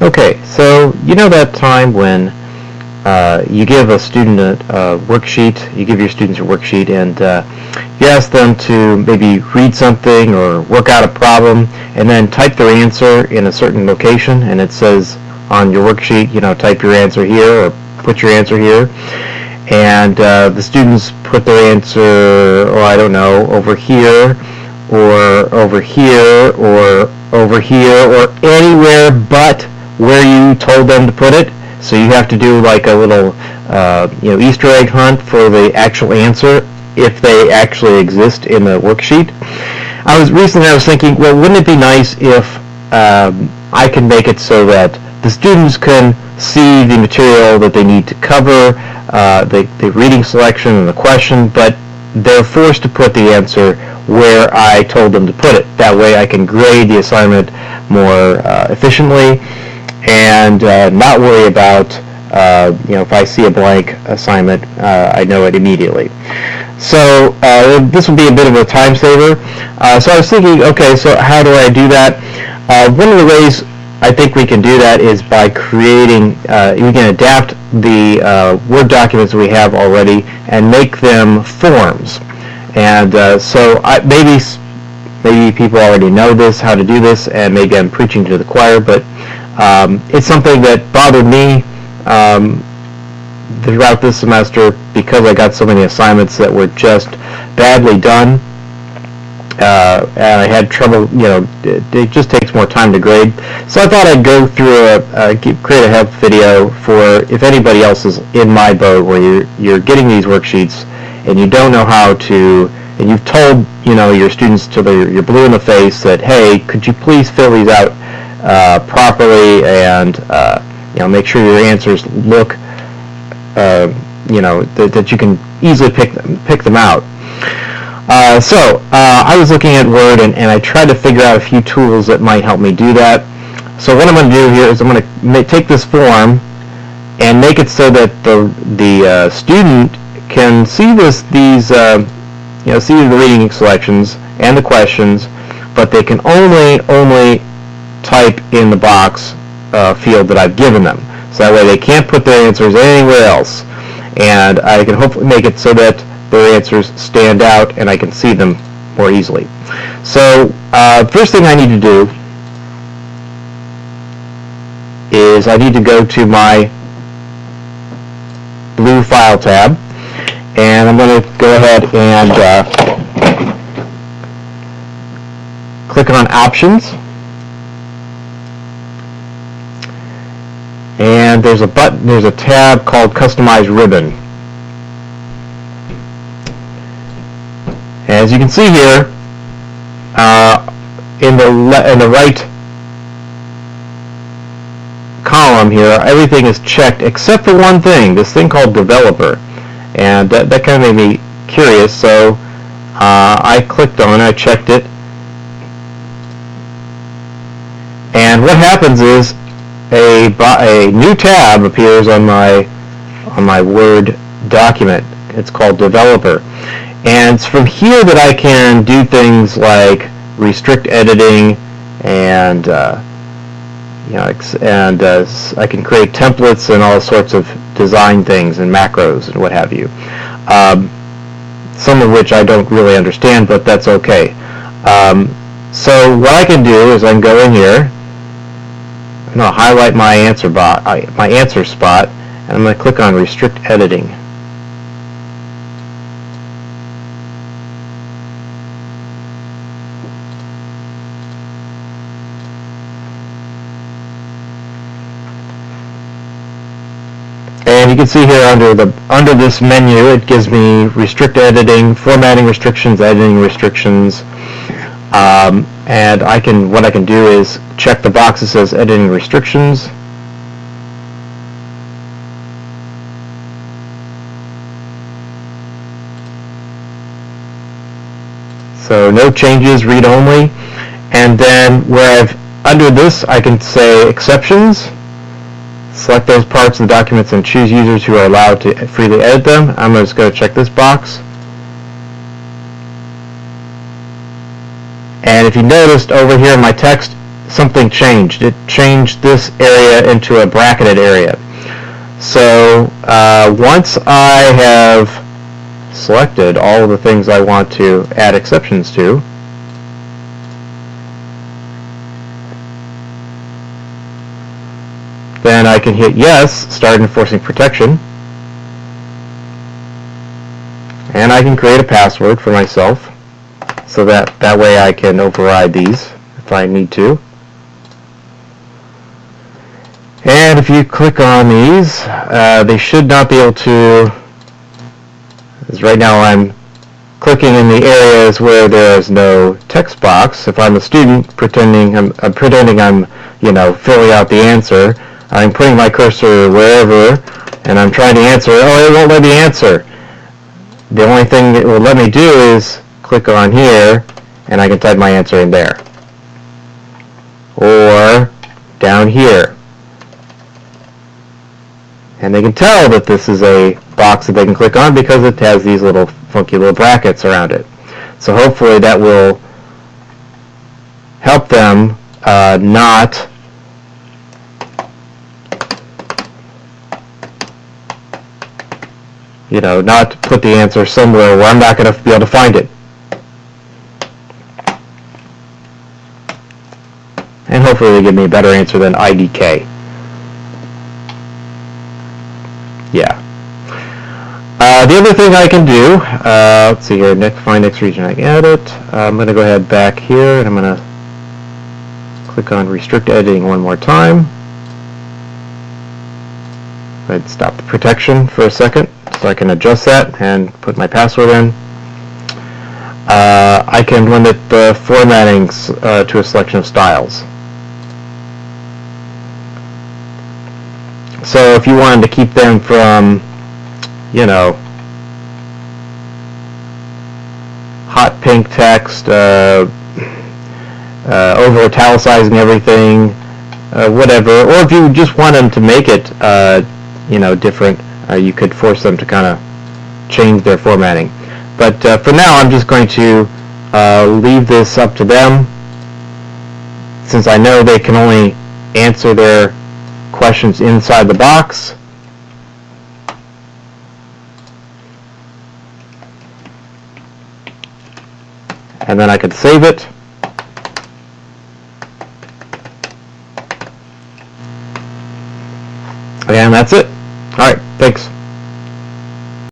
Okay, so you know that time when you give a student a worksheet, you give your students a worksheet, and you ask them to maybe read something or work out a problem, and then type their answer in a certain location, and it says on your worksheet, type your answer here or put your answer here, and the students put their answer, I don't know, over here, or over here, or over here, or anywhere but where you told them to put it. So you have to do like a little Easter egg hunt for the actual answer if they actually exist in the worksheet. I was thinking, well, wouldn't it be nice if I can make it so that the students can see the material that they need to cover, the reading selection and the question, but they're forced to put the answer where I told them to put it. That way I can grade the assignment more efficiently and not worry about, if I see a blank assignment, I know it immediately. So this will be a bit of a time saver. So I was thinking, okay, so how do I do that? One of the ways I think we can do that is by creating, we can adapt the Word documents we have already and make them forms. And so maybe people already know this, how to do this, and maybe I'm preaching to the choir, but it's something that bothered me throughout this semester because I got so many assignments that were just badly done, and I had trouble, it just takes more time to grade. So I thought I'd go through create a help video for if anybody else is in my boat where you're getting these worksheets and you don't know how to, and you've told, your students till you're blue in the face that, hey, could you please fill these out properly and make sure your answers look that you can easily pick them out. So I was looking at Word and I tried to figure out a few tools that might help me do that. So what I'm going to do here is I'm going to take this form and make it so that the student can see see the reading selections and the questions, but they can only type in the box field that I've given them. So that way they can't put their answers anywhere else. And I can hopefully make it so that their answers stand out and I can see them more easily. So first thing I need to do is I need to go to my blue file tab, and I'm going to go ahead and click on Options. And there's a tab called Customize Ribbon. As you can see here, in the right column here, everything is checked except for one thing, this thing called Developer. And that kind of made me curious, so I clicked on it, I checked it, and what happens is a new tab appears on my Word document. It's called Developer, and it's from here that I can do things like restrict editing and I can create templates and all sorts of design things and macros and what have you. Some of which I don't really understand, but that's okay. So what I can do is I can go in here. I'm going to highlight my answer spot, and I'm going to click on Restrict Editing. And you can see here under this menu, it gives me Restrict Editing, Formatting Restrictions, Editing Restrictions. And what I can do is check the box that says Editing Restrictions. So no changes, read only. And then under this I can say Exceptions. Select those parts of the documents and choose users who are allowed to freely edit them. I'm just going to check this box. And if you noticed over here in my text something changed. It changed this area into a bracketed area. So once I have selected all of the things I want to add exceptions to, then I can hit yes, start enforcing protection, and I can create a password for myself so that way I can override these if I need to. And if you click on these, they should not be able to, as right now I'm clicking in the areas where there is no text box. If I'm a student pretending I'm filling out the answer, I'm putting my cursor wherever and I'm trying to answer. Oh, it won't let me answer. The only thing it will let me do is click on here and I can type my answer in there. Or down here. And they can tell that this is a box that they can click on because it has these little funky little brackets around it. So hopefully that will help them not put the answer somewhere where I'm not going to be able to find it. And hopefully they give me a better answer than IDK. Yeah. The other thing I can do, let's see here, find next region I can edit. I'm going to go ahead back here and I'm going to click on restrict editing one more time. Go ahead and stop the protection for a second so I can adjust that and put my password in. I can limit the formattings to a selection of styles. So if you wanted to keep them from, hot pink text, over italicizing everything, whatever, or if you just want them to make it, different, you could force them to kind of change their formatting. But for now, I'm just going to leave this up to them, since I know they can only answer their questions inside the box. And then I could save it. And that's it. All right, thanks.